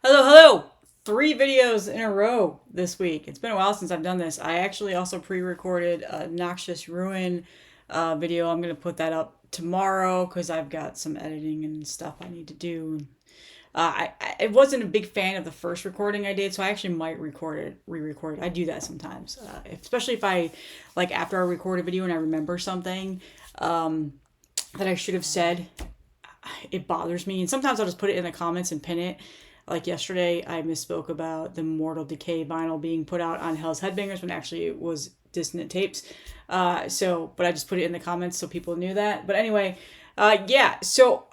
Hello! 3 videos in a row this week. It's been a while since I've done this. I actually also pre-recorded a Noxious Ruin video. I'm gonna put that up tomorrow because I've got some editing and stuff I need to do. I wasn't a big fan of the first recording I did, so I actually might re-record it. I do that sometimes, especially if I like after I record a video and I remember something that I should have said. It bothers me, and sometimes I'll just put it in the comments and pin it. Like yesterday, I misspoke about the Mortal Decay vinyl being put out on Hell's Headbangers when actually it was Dissonant Tapes. But I just put it in the comments so people knew that. But anyway, yeah. So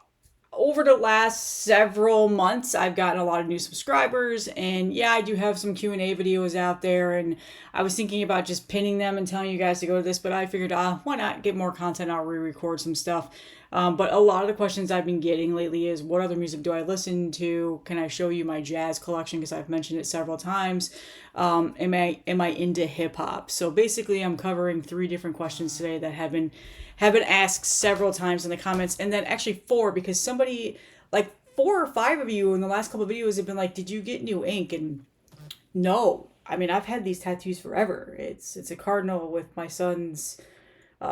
over the last several months, I've gotten a lot of new subscribers, and yeah, I do have some Q&A videos out there, and I was thinking about just pinning them and telling you guys to go to this, but I figured, why not get more content? I'll re-record some stuff. But a lot of the questions I've been getting lately is, what other music do I listen to? Can I show you my jazz collection? Because I've mentioned it several times. Am I into hip hop? So basically, I'm covering 3 different questions today that have been asked several times in the comments, and then actually 4, because somebody, like 4 or 5 of you in the last couple of videos have been like, did you get new ink? And no, I mean, I've had these tattoos forever. It's a cardinal with my son's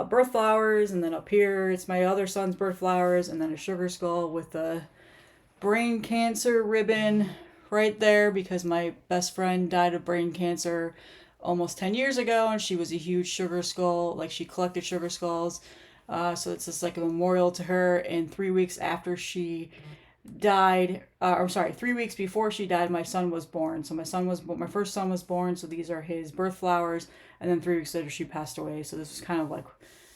birth flowers, and then up here it's my other son's birth flowers, and then a sugar skull with a brain cancer ribbon right there because my best friend died of brain cancer almost 10 years ago, and she was a huge sugar skull, like she collected sugar skulls. So it's just like a memorial to her. And 3 weeks after she died, or sorry, 3 weeks before she died, my son was born. So my first son was born. So these are his birth flowers. And then 3 weeks later, she passed away. So this was kind of like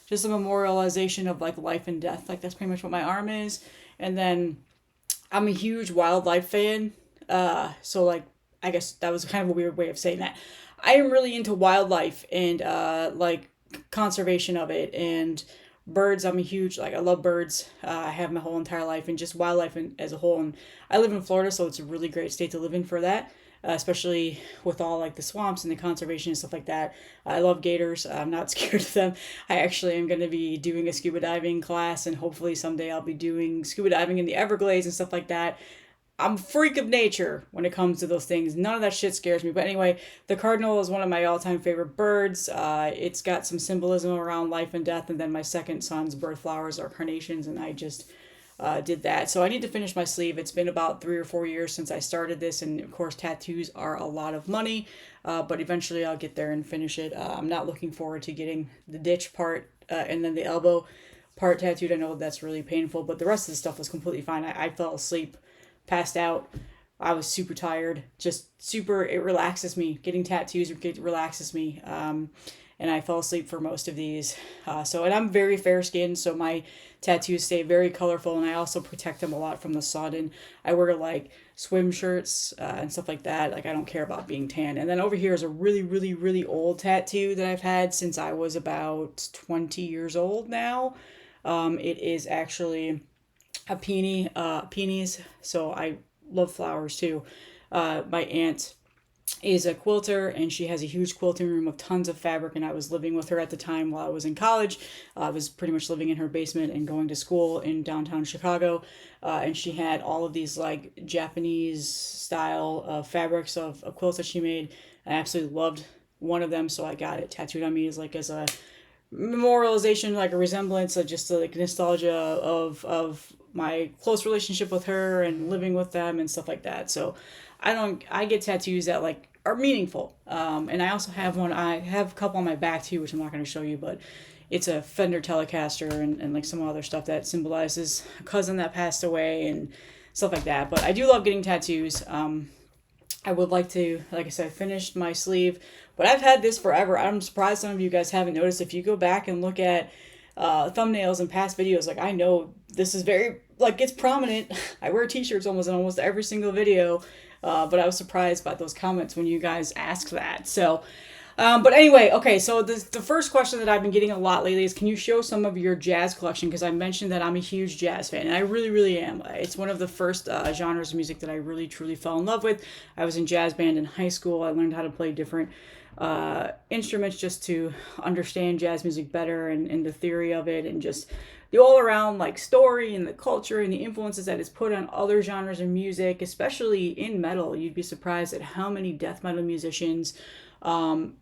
just a memorialization of like life and death. Like that's pretty much what my arm is. And then I'm a huge wildlife fan. So like, I guess that was kind of a weird way of saying that. I am really into wildlife and like conservation of it, and birds. I'm a huge, like, I love birds. I have my whole entire life, and just wildlife as a whole. And I live in Florida, so it's a really great state to live in for that. Especially with all like the swamps and the conservation and stuff like that. I love gators. I'm not scared of them. I actually am going to be doing a scuba diving class, and hopefully someday I'll be doing scuba diving in the Everglades and stuff like that. I'm a freak of nature when it comes to those things. None of that shit scares me. But anyway, the cardinal is one of my all-time favorite birds. It's got some symbolism around life and death. And then my second son's birth flowers are carnations, and I just did that. So I need to finish my sleeve. It's been about 3 or 4 years since I started this, and of course, tattoos are a lot of money. But eventually, I'll get there and finish it. I'm not looking forward to getting the ditch part and then the elbow part tattooed. I know that's really painful, but the rest of the stuff was completely fine. I fell asleep, passed out. I was super tired, just super, it relaxes me. Getting tattoos relaxes me. And I fell asleep for most of these. And I'm very fair skinned, so my tattoos stay very colorful, and I also protect them a lot from the sun. And I wear like swim shirts and stuff like that. Like, I don't care about being tan. And then over here is a really, really, really old tattoo that I've had since I was about 20 years old now. It is actually a peonies. So I love flowers too. My aunt is a quilter, and she has a huge quilting room with tons of fabric, and I was living with her at the time while I was in college. I was pretty much living in her basement and going to school in downtown Chicago, and she had all of these like Japanese style fabrics of quilts that she made. I absolutely loved one of them, so I got it tattooed on me as a memorialization, like a resemblance, of just like nostalgia of my close relationship with her and living with them and stuff like that. So I get tattoos that like are meaningful. And I also have one, I have a couple on my back too, which I'm not going to show you, but it's a Fender Telecaster and like some other stuff that symbolizes a cousin that passed away and stuff like that. But I do love getting tattoos. I would like to, like I said, finish my sleeve, but I've had this forever. I'm surprised some of you guys haven't noticed. If you go back and look at thumbnails and past videos, like, I know this is very, like, it's prominent. I wear t-shirts almost in almost every single video, but I was surprised by those comments when you guys asked that. So, but anyway, okay, so the first question that I've been getting a lot lately is, can you show some of your jazz collection? Because I mentioned that I'm a huge jazz fan, and I really, really am. It's one of the first genres of music that I really, truly fell in love with. I was in jazz band in high school. I learned how to play different instruments just to understand jazz music better and the theory of it, and just the all around like story and the culture and the influences that it's put on other genres of music, especially in metal. You'd be surprised at how many death metal musicians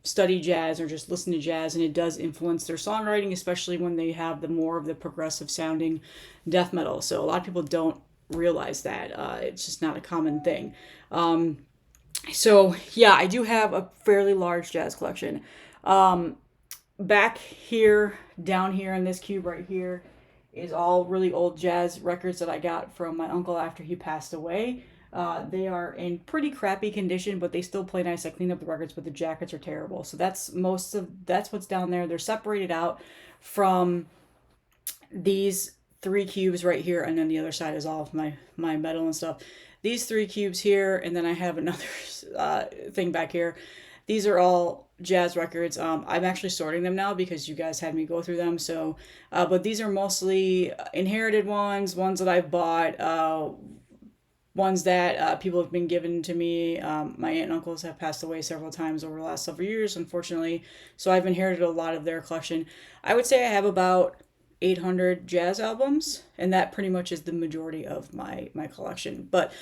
study jazz or just listen to jazz, and it does influence their songwriting, especially when they have the more of the progressive sounding death metal. So a lot of people don't realize that. It's just not a common thing. So yeah, I do have a fairly large jazz collection. Back here, down here in this cube right here, is all really old jazz records that I got from my uncle after he passed away. They are in pretty crappy condition, but they still play nice. I cleaned up the records, but the jackets are terrible. So that's what's down there. They're separated out from these three cubes right here, and then the other side is all of my metal and stuff. These three cubes here, and then I have another thing back here. These are all jazz records. I'm actually sorting them now because you guys had me go through them. So, but these are mostly inherited ones that I've bought, ones that people have been given to me. My aunt and uncles have passed away several times over the last several years, unfortunately. So I've inherited a lot of their collection. I would say I have about 800 jazz albums, and that pretty much is the majority of my collection. But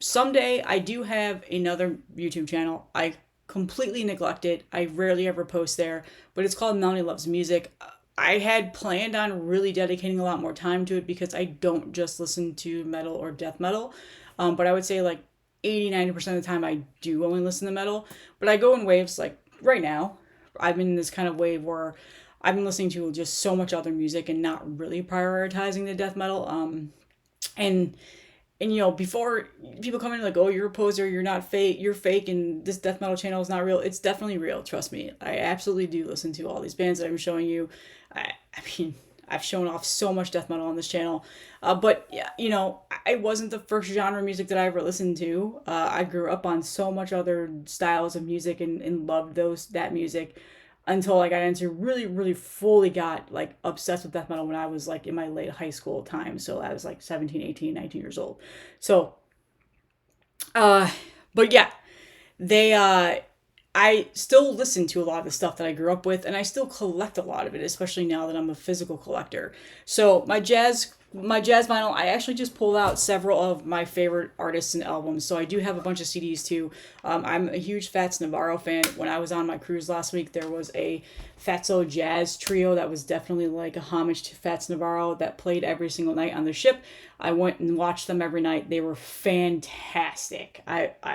someday I do have another YouTube channel. I completely neglect it. I rarely ever post there, but it's called Melanie Loves Music. I had planned on really dedicating a lot more time to it because I don't just listen to metal or death metal. But I would say like 80-90% of the time I do only listen to metal. But I go in waves. Like right now, I'm in this kind of wave where I've been listening to just so much other music and not really prioritizing the death metal. And you know, before people come in like, oh, you're a poser, you're not fake, you're fake, and this death metal channel is not real. It's definitely real, trust me. I absolutely do listen to all these bands that I'm showing you. I mean, I've shown off so much death metal on this channel. But yeah, you know, I wasn't the first genre of music that I ever listened to. I grew up on so much other styles of music and loved that music until I got into really fully got like obsessed with death metal when I was like in my late high school time. So I was like 17, 18, 19 years old. So, but yeah, I still listen to a lot of the stuff that I grew up with, and I still collect a lot of it, especially now that I'm a physical collector. So my jazz vinyl, I actually just pulled out several of my favorite artists and albums. So I do have a bunch of CDs too. I'm a huge Fats Navarro fan. When I was on my cruise last week, there was a Fatso Jazz trio that was definitely like a homage to Fats Navarro that played every single night on the ship. I went and watched them every night. They were fantastic.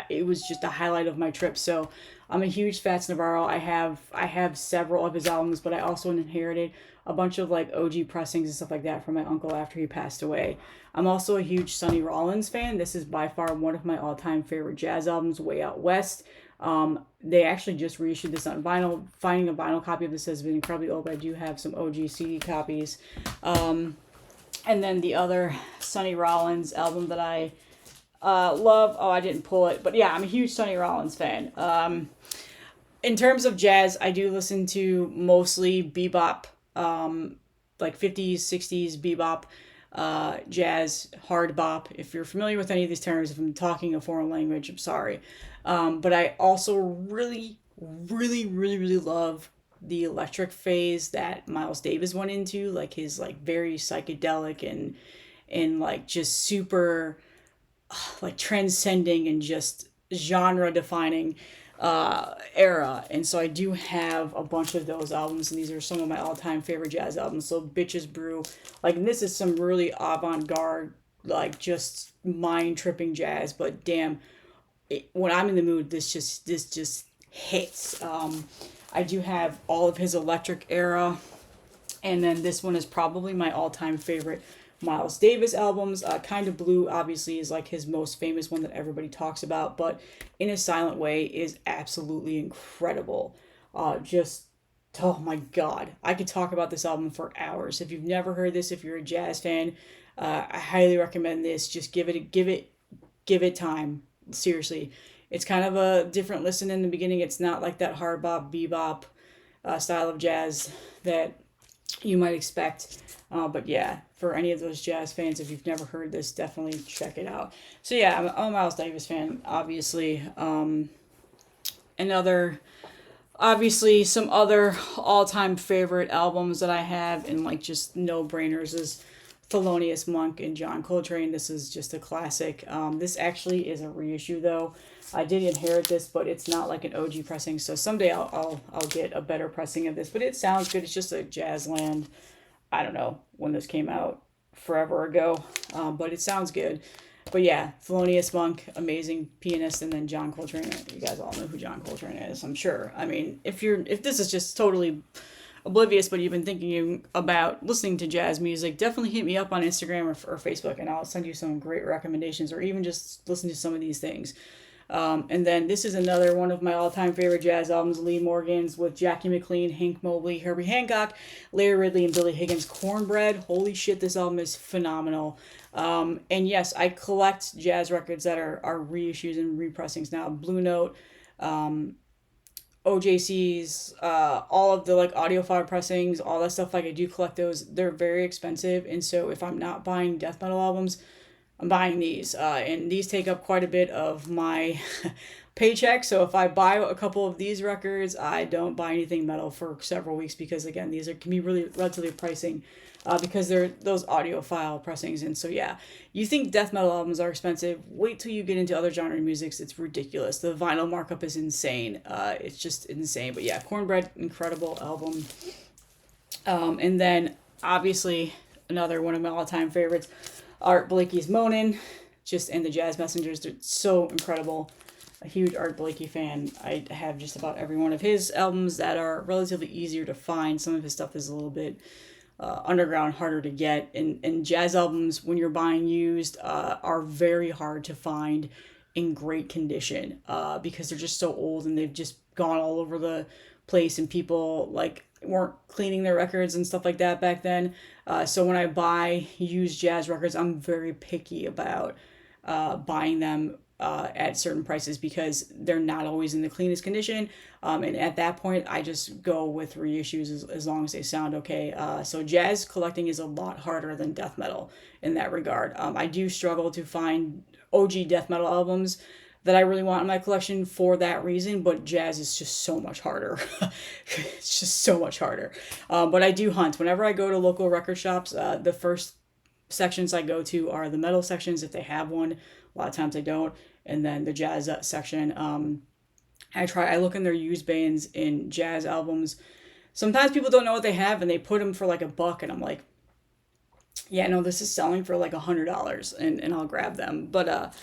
It was just a highlight of my trip. So I'm a huge Fats Navarro. I have several of his albums, but I also inherited a bunch of like OG pressings and stuff like that from my uncle after he passed away. I'm also a huge Sonny Rollins fan. This is by far one of my all-time favorite jazz albums, Way Out West. They actually just reissued this on vinyl. Finding a vinyl copy of this has been incredibly old, but I do have some OG CD copies. And then the other Sonny Rollins album that I love, oh, I didn't pull it, but yeah, I'm a huge Sonny Rollins fan. In terms of jazz, I do listen to mostly bebop, like 50s, 60s bebop, jazz, hard bop. If you're familiar with any of these terms, if I'm talking a foreign language, I'm sorry. But I also really love the electric phase that Miles Davis went into, like his like very psychedelic and like just super like transcending and just genre defining era. And so I do have a bunch of those albums, and these are some of my all-time favorite jazz albums. So Bitches Brew, like, and this is some really avant-garde, like just mind-tripping jazz, but damn, when I'm in the mood, this just hits. I do have all of his electric era, and then this one is probably my all-time favorite Miles Davis albums. Kind of Blue obviously is like his most famous one that everybody talks about, but In a Silent Way is absolutely incredible. Just, oh my god, I could talk about this album for hours. If you've never heard this, if you're a jazz fan, I highly recommend this. Just give it time. Seriously, it's kind of a different listen in the beginning. It's not like that hard bop bebop style of jazz that you might expect. But yeah, for any of those jazz fans, if you've never heard this, definitely check it out. So yeah, I'm a Miles Davis fan, obviously. Another Obviously, some other all-time favorite albums that I have and like just no-brainers is Thelonious Monk and John Coltrane. This is just a classic. This actually is a reissue though. I did inherit this, but it's not like an OG pressing. So someday I'll get a better pressing of this. But it sounds good. It's just a Jazzland. I don't know when this came out, forever ago, but it sounds good. But yeah, Thelonious Monk, amazing pianist, and then John Coltrane. You guys all know who John Coltrane is, I'm sure. I mean, if this is just totally oblivious, but you've been thinking about listening to jazz music, definitely hit me up on Instagram or Facebook, and I'll send you some great recommendations, or even just listen to some of these things. And then this is another one of my all-time favorite jazz albums, Lee Morgan's, with Jackie McLean, Hank Mobley, Herbie Hancock, Larry Ridley, and Billy Higgins. Cornbread. Holy shit, this album is phenomenal. And yes, I collect jazz records that are reissues and repressings now. Blue Note, OJC's, all of the like audiophile pressings, all that stuff. Like, I do collect those. They're very expensive, and so if I'm not buying death metal albums, I'm buying these, and these take up quite a bit of my paycheck. So if I buy a couple of these records, I don't buy anything metal for several weeks, because again, these can be really relatively pricing, because they're those audiophile pressings. And so yeah, you think death metal albums are expensive? Wait till you get into other genre musics. It's ridiculous. The vinyl markup is insane. It's just insane. But yeah, Cornbread, incredible album. And then obviously another one of my all-time favorites, Art Blakey's Moanin', and the Jazz Messengers. They're so incredible. A huge Art Blakey fan. I have just about every one of his albums that are relatively easier to find. Some of his stuff is a little bit underground, harder to get. And jazz albums, when you're buying used, are very hard to find in great condition, because they're just so old and they've just gone all over the place, and people like weren't cleaning their records and stuff like that back then. So when I buy used jazz records, I'm very picky about buying them at certain prices, because they're not always in the cleanest condition. And at that point, I just go with reissues as long as they sound okay. So jazz collecting is a lot harder than death metal in that regard. I do struggle to find OG death metal albums that I really want in my collection for that reason, but jazz is just so much harder. It's just so much harder. But I do hunt. Whenever I go to local record shops, the first sections I go to are the metal sections, if they have one. A lot of times they don't. And then the jazz section. I look in their used bins in jazz albums. Sometimes people don't know what they have, and they put them for like $1, and I'm like, yeah, no, this is selling for like $100, and I'll grab them. But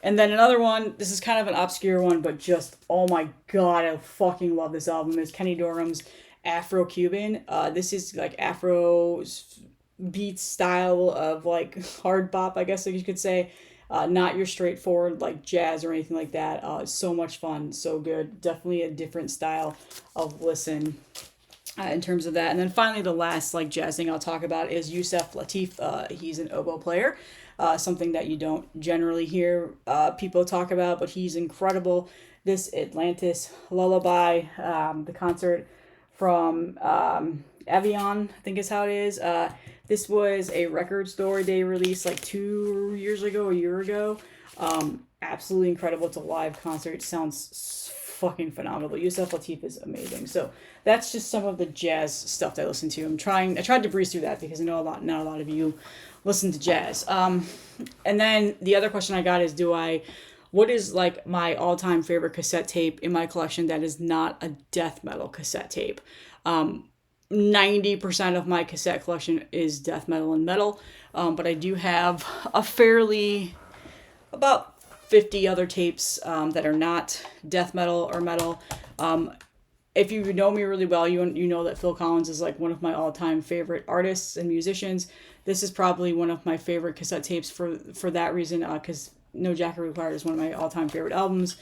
and then another one, this is kind of an obscure one, but just, oh my god, I fucking love this album, is Kenny Dorham's Afro-Cuban. This is like Afro beat style of like hard bop, I guess you could say. Not your straightforward like jazz or anything like that. It's so much fun, so good. Definitely a different style of listen in terms of that. And then finally, the last like jazz thing I'll talk about is Yusef Lateef. He's an oboe player. Something that you don't generally hear people talk about, but he's incredible. This Atlantis Lullaby, the concert from Avion, I think is how it is. This was a Record Store Day release like 2 years ago, a year ago. Absolutely incredible. It's a live concert. It sounds fucking phenomenal. Yusef Lateef is amazing. So that's just some of the jazz stuff that I listen to. I tried to breeze through that because I know not a lot of you listen to jazz. And then the other question I got is, what is like my all-time favorite cassette tape in my collection that is not a death metal cassette tape? 90% of my cassette collection is death metal and metal, but I do have about 50 other tapes that are not death metal or metal. If you know me really well, you know that Phil Collins is like one of my all-time favorite artists and musicians. This is probably one of my favorite cassette tapes for that reason, because No Jacket Required is one of my all-time favorite albums.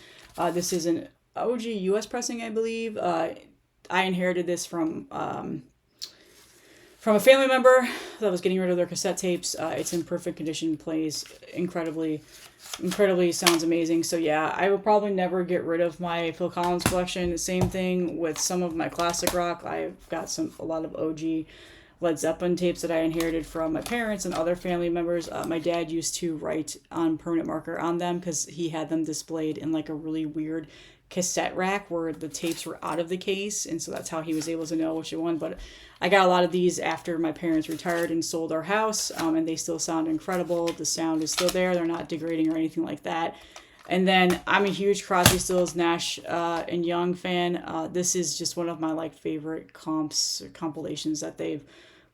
This is an OG US pressing, I believe. I inherited this from a family member that was getting rid of their cassette tapes. It's in perfect condition, plays incredibly, sounds amazing. So yeah, I will probably never get rid of my Phil Collins collection. Same thing with some of my classic rock. I've got a lot of OG Led Zeppelin tapes that I inherited from my parents and other family members. My dad used to write on permanent marker on them because he had them displayed in like a really weird cassette rack where the tapes were out of the case, and so that's how he was able to know which one. But I got a lot of these after my parents retired and sold our house, and they still sound incredible. The sound is still there. They're not degrading or anything like that. And then I'm a huge Crosby, Stills, Nash, and Young fan. This is just one of my like favorite compilations that they've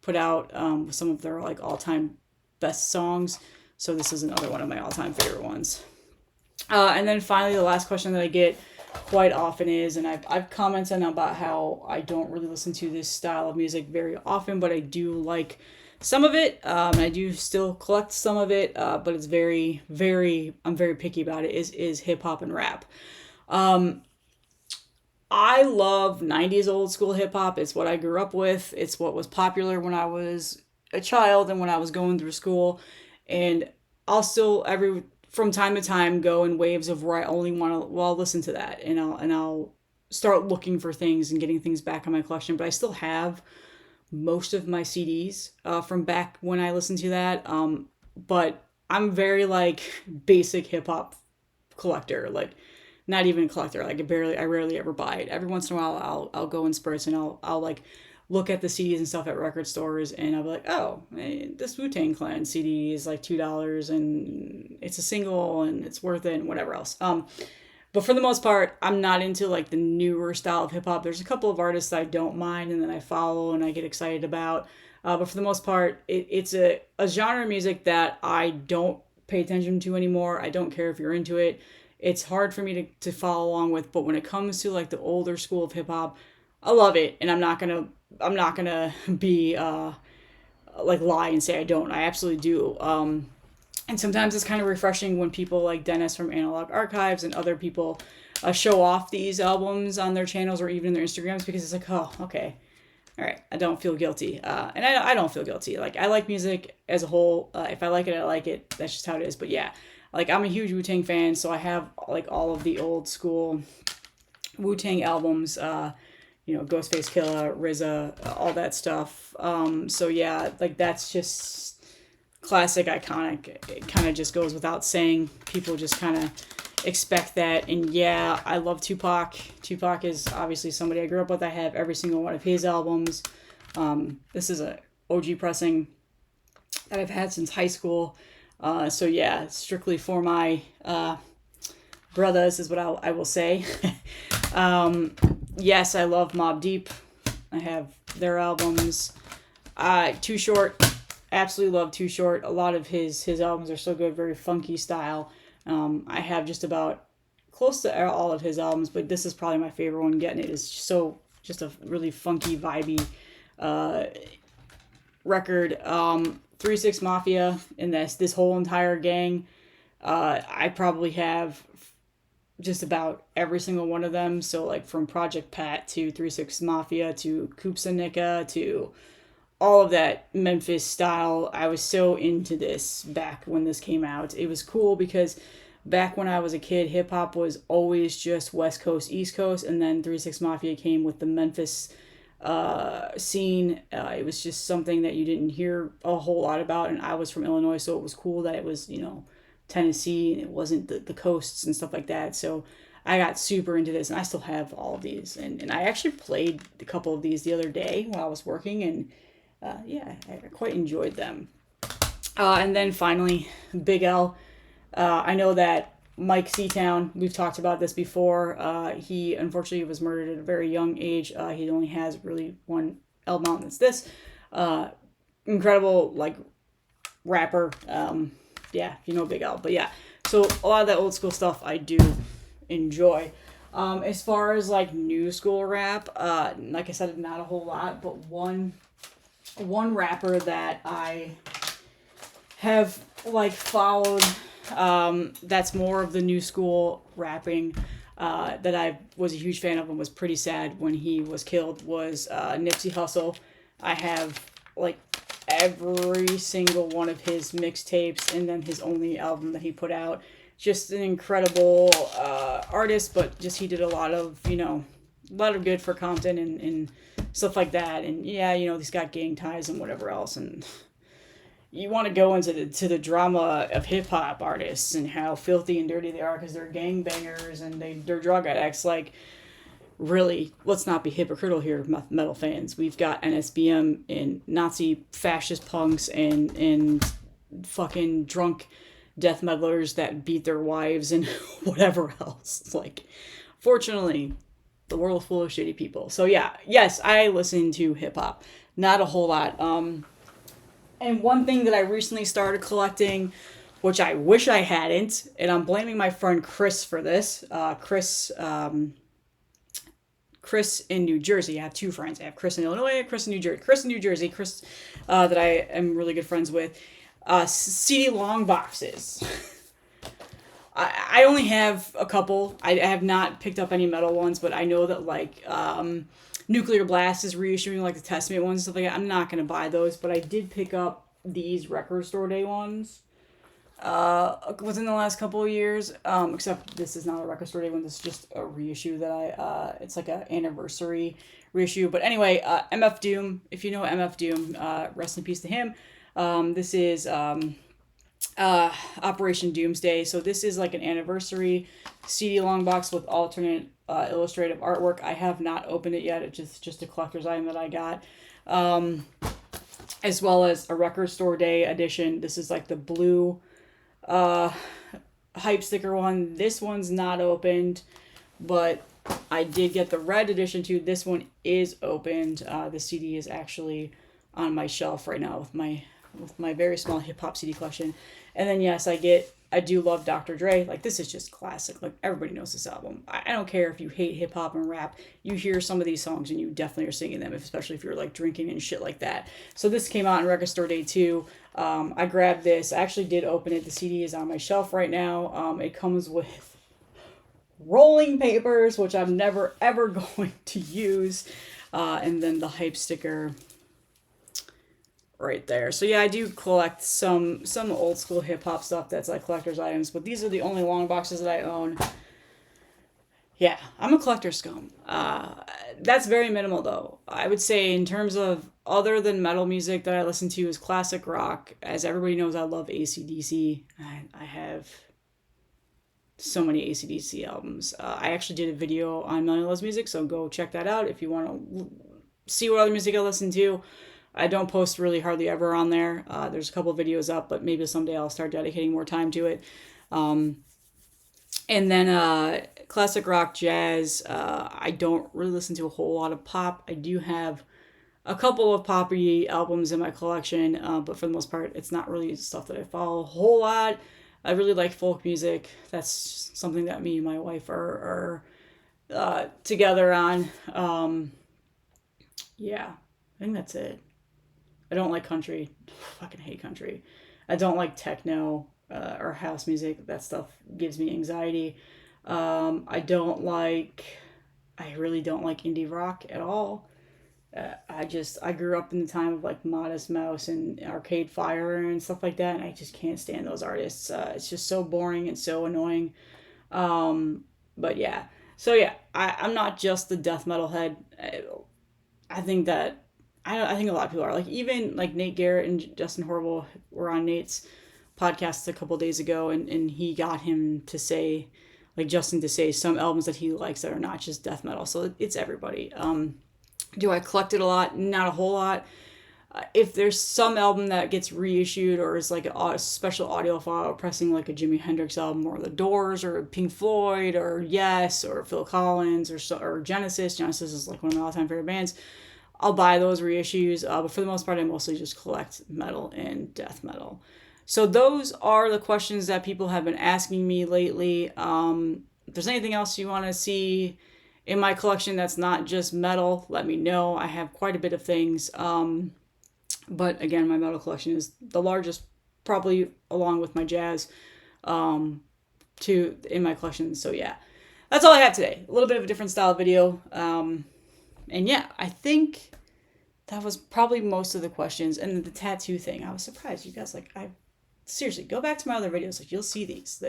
put out, with some of their like all-time best songs. So this is another one of my all-time favorite ones. And then finally, the last question that I get quite often is, and I've commented about how I don't really listen to this style of music very often, but I do like some of it. I do still collect some of it, but it's very, I'm very picky about it, is hip hop and rap. I love 90s old school hip hop. It's what I grew up with. It's what was popular when I was a child and when I was going through school. And I'll still from time to time go in waves of where I only want to, well, listen to that, and I'll start looking for things and getting things back in my collection. But I still have most of my CDs from back when I listened to that. But I'm very like basic hip hop collector, like not even a collector. Like I rarely ever buy it. Every once in a while, I'll go in spurts and I'll like look at the CDs and stuff at record stores, and I'll be like, oh, this Wu-Tang Clan CD is like $2 and it's a single and it's worth it and whatever else. But for the most part, I'm not into like the newer style of hip hop. There's a couple of artists I don't mind and then I follow and I get excited about. But for the most part, it's a genre of music that I don't pay attention to anymore. I don't care if you're into it. It's hard for me to follow along with. But when it comes to like the older school of hip hop, I love it, and I'm not gonna be like lie and say I don't. I absolutely do. And sometimes it's kind of refreshing when people like Dennis from Analog Archives and other people show off these albums on their channels or even in their Instagrams, because it's like, oh, okay, all right, I don't feel guilty, and I don't feel guilty. Like, I like music as a whole. If I like it, I like it. That's just how it is. But yeah, like, I'm a huge Wu-Tang fan, so I have like all of the old school Wu-Tang albums. Ghostface Killah, RZA, all that stuff. So yeah, like, that's just classic, iconic. It kind of just goes without saying. People just kind of expect that. And yeah, I love Tupac. Tupac is obviously somebody I grew up with. I have every single one of his albums. This is a OG pressing that I've had since high school. So yeah, strictly for my brothers is what I will say. Yes, I love Mobb Deep. I have their albums. Too Short, absolutely love Too Short. A lot of his albums are so good, very funky style. I have just about close to all of his albums, but this is probably my favorite one. Getting It is just a really funky, vibey record. 3 6 Mafia and this whole entire gang. I probably have just about every single one of them. So like from Project Pat to 3 6 Mafia to Coops and Nika to all of that Memphis style. I was so into this back when this came out. It was cool because back when I was a kid, hip hop was always just West Coast, East Coast, and then 3 6 Mafia came with the Memphis scene. It was just something that you didn't hear a whole lot about, and I was from Illinois, so it was cool that it was, Tennessee, and it wasn't the coasts and stuff like that. So I got super into this, and I still have all of these. And I actually played a couple of these the other day while I was working, and I quite enjoyed them. And then finally, Big L. I know that Mike Seatown, we've talked about this before. He unfortunately was murdered at a very young age. He only has really one album out, and it's this. Incredible, like, rapper. Yeah, Big L. But yeah, so a lot of that old school stuff I do enjoy. As far as like new school rap, like I said, not a whole lot, but one rapper that I have like followed, that's more of the new school rapping, that I was a huge fan of and was pretty sad when he was killed, was Nipsey Hussle. I have like every single one of his mixtapes and then his only album that he put out. Just an incredible artist, but just he did a lot of good for Compton and stuff like that. And yeah, he's got gang ties and whatever else. And you want to go into the drama of hip hop artists and how filthy and dirty they are because they're gangbangers and they're drug addicts. Like, really, let's not be hypocritical here, metal fans. We've got NSBM and Nazi fascist punks and fucking drunk death metalers that beat their wives and whatever else. Like, fortunately, the world's full of shitty people. So yeah, yes, I listen to hip hop. Not a whole lot. And one thing that I recently started collecting, which I wish I hadn't, and I'm blaming my friend Chris for this. Chris in New Jersey. I have two friends. I have Chris in Illinois and Chris in New Jersey. Chris that I am really good friends with. CD long boxes. I only have a couple. I have not picked up any metal ones, but I know that like Nuclear Blast is reissuing like the Testament ones and stuff like that. I'm not going to buy those, but I did pick up these Record Store Day ones within the last couple of years. Except this is not a Record Store Day one. This is just a reissue that it's like an anniversary reissue. But anyway, MF Doom, if you know MF Doom, rest in peace to him. This is Operation Doomsday. So this is like an anniversary CD long box with alternate illustrative artwork. I have not opened it yet. It's just a collector's item that I got. As well as a Record Store Day edition. This is like the blue hype sticker one. This one's not opened, but I did get the red edition too. This one is opened. The CD is actually on my shelf right now with my very small hip hop CD collection. And then yes, I do love Dr. Dre. Like, this is just classic. Like, everybody knows this album. I don't care if you hate hip hop and rap. You hear some of these songs and you definitely are singing them, especially if you're like drinking and shit like that. So this came out in Record Store Day too. I grabbed this. I actually did open it. The CD is on my shelf right now. It comes with rolling papers, which I'm never ever going to use. And then the hype sticker right there. So yeah, I do collect some old school hip hop stuff that's like collector's items, but these are the only long boxes that I own. Yeah, I'm a collector scum. That's very minimal though. I would say in terms of other than metal music that I listen to is classic rock. As everybody knows, I love AC/DC. I have so many AC/DC albums. I actually did a video on Memorializing music, so go check that out if you want to see what other music I listen to. I don't post really hardly ever on there. There's a couple of videos up, but maybe someday I'll start dedicating more time to it. And then classic rock, jazz. I don't really listen to a whole lot of pop. I do have a couple of poppy albums in my collection, but for the most part, it's not really stuff that I follow a whole lot. I really like folk music. That's something that me and my wife are together on. Yeah, I think that's it. I don't like country. Fucking hate country. I don't like techno or house music. That stuff gives me anxiety. I really don't like indie rock at all. I grew up in the time of like Modest Mouse and Arcade Fire and stuff like that, and I just can't stand those artists. It's just so boring and so annoying. But yeah. So yeah, I'm not just the death metal head. I think that I think a lot of people are. Like, even like Nate Garrett and Justin Horrible were on Nate's podcast a couple days ago, and he got him to say, like Justin to say some albums that he likes that are not just death metal. So it's everybody. Do I collect it a lot? Not a whole lot. If there's some album that gets reissued or is like a special audio file pressing like a Jimi Hendrix album or The Doors or Pink Floyd or Yes or Phil Collins or Genesis. Genesis is like one of my all-time favorite bands. I'll buy those reissues, but for the most part, I mostly just collect metal and death metal. So those are the questions that people have been asking me lately. If there's anything else you want to see in my collection that's not just metal, let me know. I have quite a bit of things. But again, my metal collection is the largest, probably along with my jazz, in my collection. So yeah, that's all I have today. A little bit of a different style video. And yeah, I think that was probably most of the questions. And the tattoo thing, I was surprised. You guys, seriously, go back to my other videos. Like, you'll see these.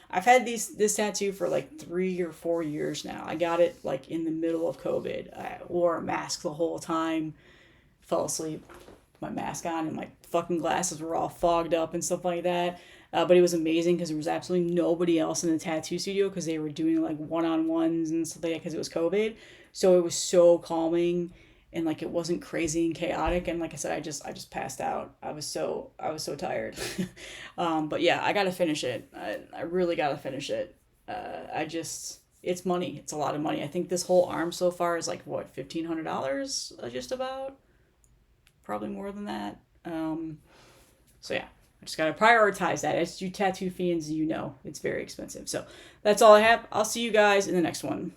I've had this tattoo for like 3 or 4 years now. I got it like in the middle of COVID. I wore a mask the whole time. Fell asleep. my mask on, and my fucking glasses were all fogged up and stuff like that. But it was amazing because there was absolutely nobody else in the tattoo studio because they were doing like one-on-ones and stuff like that because it was COVID. So it was so calming, and like it wasn't crazy and chaotic. And like I said, I just passed out. I was so tired. But yeah, I gotta finish it. I really gotta finish it. It's money. It's a lot of money. I think this whole arm so far is like what, $1,500, just about, probably more than that. So yeah, I just gotta prioritize that. As you tattoo fiends, it's very expensive. So that's all I have. I'll see you guys in the next one.